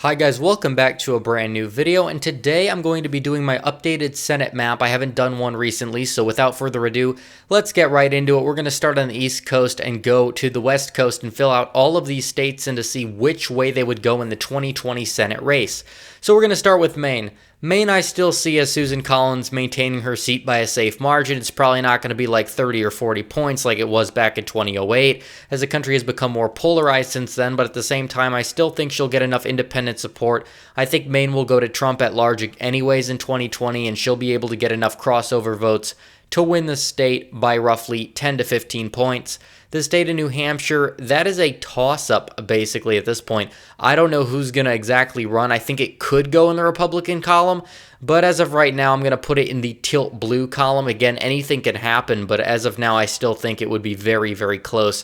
Hi guys, welcome back to a brand new video, and today I'm going to be doing my updated Senate map. I haven't done one recently, so without further ado, let's get right into it. We're going to start on the East Coast and go to the West Coast and fill out all of these states and to see which way they would go in the 2020 Senate race. So we're going to start with Maine. Maine, I still see as Susan Collins maintaining her seat by a safe margin. It's probably not going to be like 30 or 40 points like it was back in 2008, as the country has become more polarized since then, but at the same time, I still think she'll get enough independent support. I think Maine will go to Trump at large anyways in 2020, and she'll be able to get enough crossover votes to win the state by roughly 10 to 15 points. The state of New Hampshire, that is a toss-up basically at this point. I don't know who's going to exactly run. I think it could go in the Republican column, but as of right now, I'm going to put it in the tilt blue column. Again, anything can happen, but as of now, I still think it would be very, very close.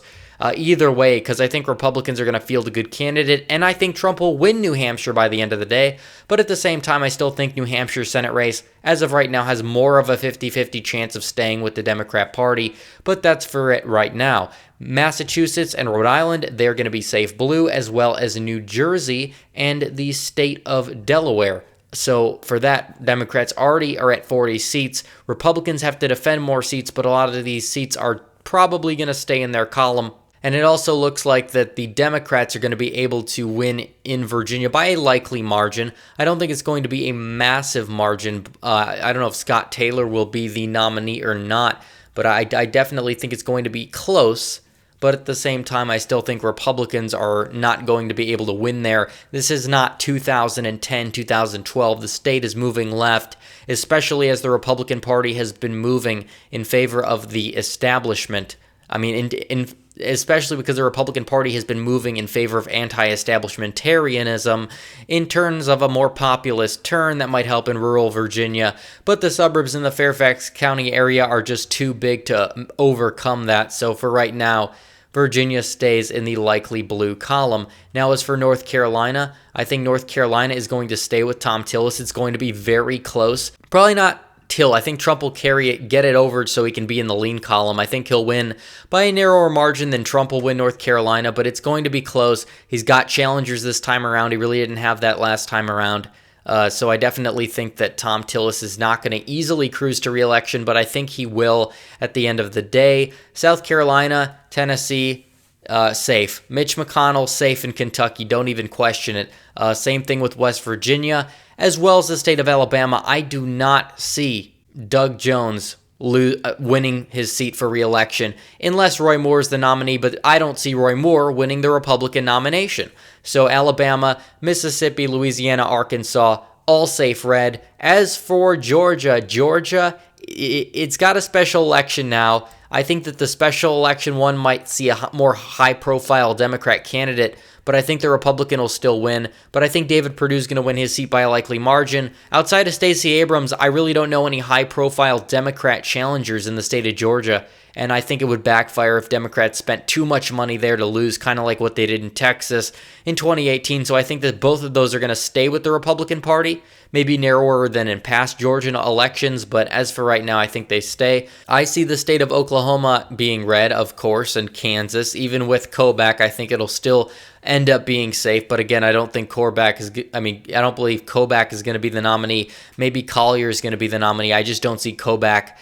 Either way, because I think Republicans are going to field a good candidate, and I think Trump will win New Hampshire by the end of the day. But at the same time, I still think New Hampshire's Senate race, as of right now, has more of a 50-50 chance of staying with the Democrat Party, but that's for it right now. Massachusetts and Rhode Island, they're going to be safe blue, as well as New Jersey and the state of Delaware. So for that, Democrats already are at 40 seats. Republicans have to defend more seats, but a lot of these seats are probably going to stay in their column. And it also looks like that the Democrats are going to be able to win in Virginia by a likely margin. I don't think it's going to be a massive margin. I don't know if Scott Taylor will be the nominee or not, but I definitely think it's going to be close. But at the same time, I still think Republicans are not going to be able to win there. This is not 2010, 2012. The state is moving left, especially as the Republican Party has been moving in favor of the establishment. I mean, especially because the Republican Party has been moving in favor of anti-establishmentarianism in terms of a more populist turn that might help in rural Virginia, but the suburbs in the Fairfax County area are just too big to overcome that. So for right now, Virginia stays in the likely blue column. Now, as for North Carolina, I think North Carolina is going to stay with Thom Tillis. It's going to be very close. Probably not Till. I think Trump will carry it, get it over so he can be in the lean column. I think he'll win by a narrower margin than Trump will win North Carolina, but it's going to be close. He's got challengers this time around. He really didn't have that last time around. So I definitely think that Thom Tillis is not going to easily cruise to re-election, but I think he will at the end of the day. South Carolina, Tennessee, safe. Mitch McConnell, safe in Kentucky. Don't even question it. Same thing with West Virginia, as well as the state of Alabama. I do not see Doug Jones winning his seat for re-election unless Roy Moore is the nominee, but I don't see Roy Moore winning the Republican nomination. So Alabama, Mississippi, Louisiana, Arkansas, all safe red. As for Georgia, it's got a special election now. I think that the special election one might see a more high-profile Democrat candidate, but I think the Republican will still win. But I think David Perdue's going to win his seat by a likely margin. Outside of Stacey Abrams, I really don't know any high-profile Democrat challengers in the state of Georgia, and I think it would backfire if Democrats spent too much money there to lose, kind of like what they did in Texas in 2018. So I think that both of those are going to stay with the Republican Party, maybe narrower than in past Georgian elections, but as for right now, I think they stay. I see the state of Oklahoma being red, of course, and Kansas. Even with Kobach, I think it'll still end up being safe, but again, I don't think I don't believe Kobach is going to be the nominee. Maybe Collier is going to be the nominee. I just don't see Kobach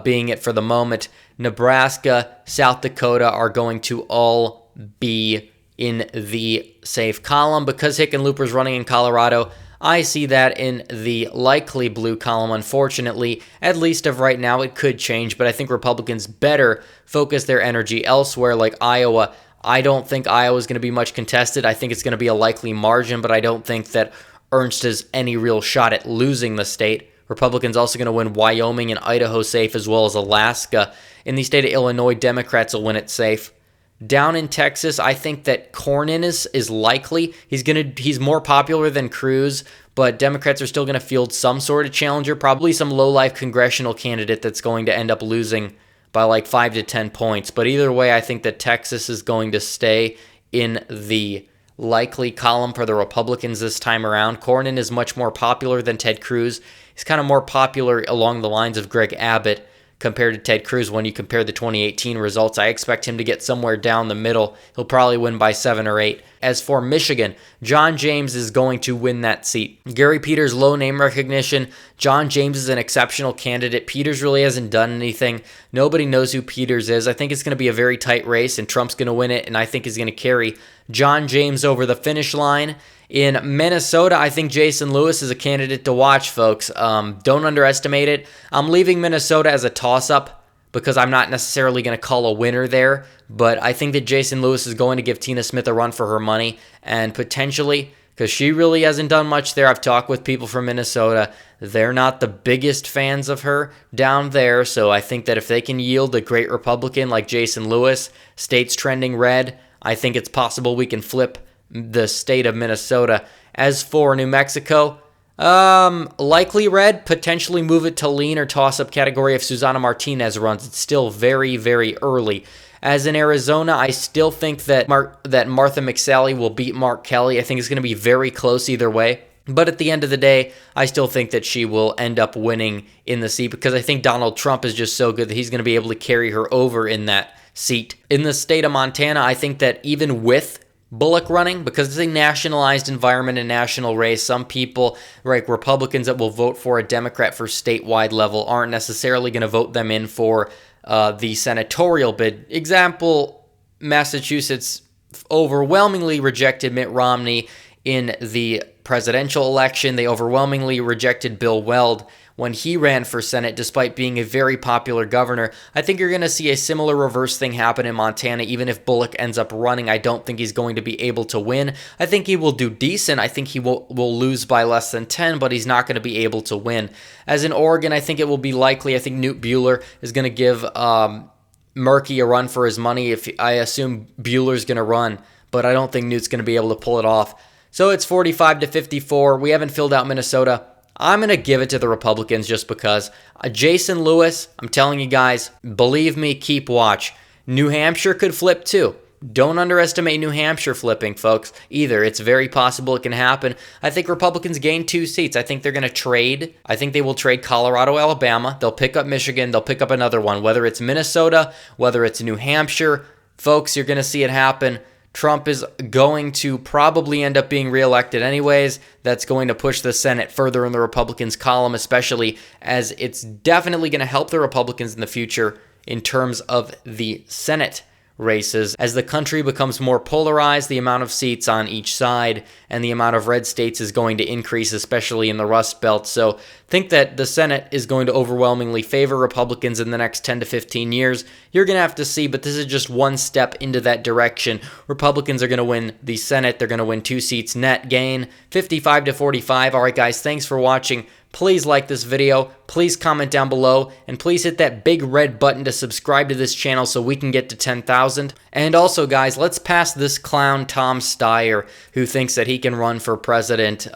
being it for the moment. Nebraska, South Dakota are going to all be in the safe column. Because Hickenlooper's running in Colorado, I see that in the likely blue column, unfortunately. At least of right now, it could change, but I think Republicans better focus their energy elsewhere, like Iowa. I don't think Iowa is going to be much contested. I think it's going to be a likely margin, but I don't think that Ernst has any real shot at losing the state. Republicans also going to win Wyoming and Idaho safe, as well as Alaska. In the state of Illinois, Democrats will win it safe. Down in Texas, I think that Cornyn is likely. He's more popular than Cruz, but Democrats are still going to field some sort of challenger, probably some low-life congressional candidate that's going to end up losing by like 5 to 10 points. But either way, I think that Texas is going to stay in the likely column for the Republicans this time around. Cornyn is much more popular than Ted Cruz. He's kind of more popular along the lines of Greg Abbott. compared to Ted Cruz when you compare the 2018 results. I expect him to get somewhere down the middle. He'll probably win by 7 or 8. As for Michigan, John James is going to win that seat. Gary Peters, low name recognition. John James is an exceptional candidate. Peters really hasn't done anything. Nobody knows who Peters is. I think it's going to be a very tight race, and Trump's going to win it, and I think he's going to carry John James over the finish line. In Minnesota, I think Jason Lewis is a candidate to watch, folks. Don't underestimate it. I'm leaving Minnesota as a toss-up because I'm not necessarily going to call a winner there, but I think that Jason Lewis is going to give Tina Smith a run for her money, and potentially, because she really hasn't done much there. I've talked with people from Minnesota. They're not the biggest fans of her down there, so I think that if they can yield a great Republican like Jason Lewis, state's trending red, I think it's possible we can flip the state of Minnesota. As for New Mexico, likely red, potentially move it to lean or toss-up category if Susana Martinez runs. It's still very, very early. As in Arizona, I still think that Martha McSally will beat Mark Kelly. I think it's going to be very close either way. But at the end of the day, I still think that she will end up winning in the seat because I think Donald Trump is just so good that he's going to be able to carry her over in that seat. In the state of Montana, I think that even with Bullock running, because it's a nationalized environment and national race, some people, like Republicans that will vote for a Democrat for statewide level, aren't necessarily going to vote them in for the senatorial bid. Example, Massachusetts overwhelmingly rejected Mitt Romney in the presidential election. They overwhelmingly rejected Bill Weld when he ran for Senate, despite being a very popular governor. I think you're going to see a similar reverse thing happen in Montana. Even if Bullock ends up running, I don't think he's going to be able to win. I think he will do decent. I think he will lose by less than 10, but he's not going to be able to win. As in Oregon, I think it will be likely. I think Newt Bueller is going to give Murkey a run for his money. I assume Bueller's going to run, but I don't think Newt's going to be able to pull it off. So it's 45-54. We haven't filled out Minnesota. I'm going to give it to the Republicans just because. Jason Lewis, I'm telling you guys, believe me, keep watch. New Hampshire could flip too. Don't underestimate New Hampshire flipping, folks, either. It's very possible it can happen. I think Republicans gain 2 seats. I think they're going to trade. I think they will trade Colorado, Alabama. They'll pick up Michigan. They'll pick up another one, whether it's Minnesota, whether it's New Hampshire. Folks, you're going to see it happen. Trump is going to probably end up being reelected anyways. That's going to push the Senate further in the Republicans' column, especially as it's definitely going to help the Republicans in the future in terms of the Senate races. As the country becomes more polarized, the amount of seats on each side and the amount of red states is going to increase, especially in the Rust Belt. So think that the Senate is going to overwhelmingly favor Republicans in the next 10 to 15 years. You're going to have to see, but this is just one step into that direction. Republicans are going to win the Senate. They're going to win 2 seats net gain, 55-45. All right, guys, thanks for watching. Please like this video, please comment down below, and please hit that big red button to subscribe to this channel so we can get to 10,000. And also, guys, let's pass this clown Tom Steyer, who thinks that he can run for president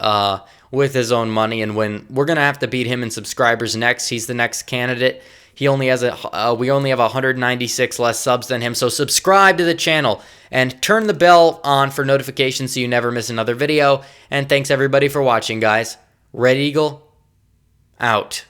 with his own money and win. We're going to have to beat him in subscribers next. He's the next candidate. He only has we only have 196 less subs than him, so subscribe to the channel and turn the bell on for notifications so you never miss another video. And thanks everybody for watching, guys. Red Eagle out.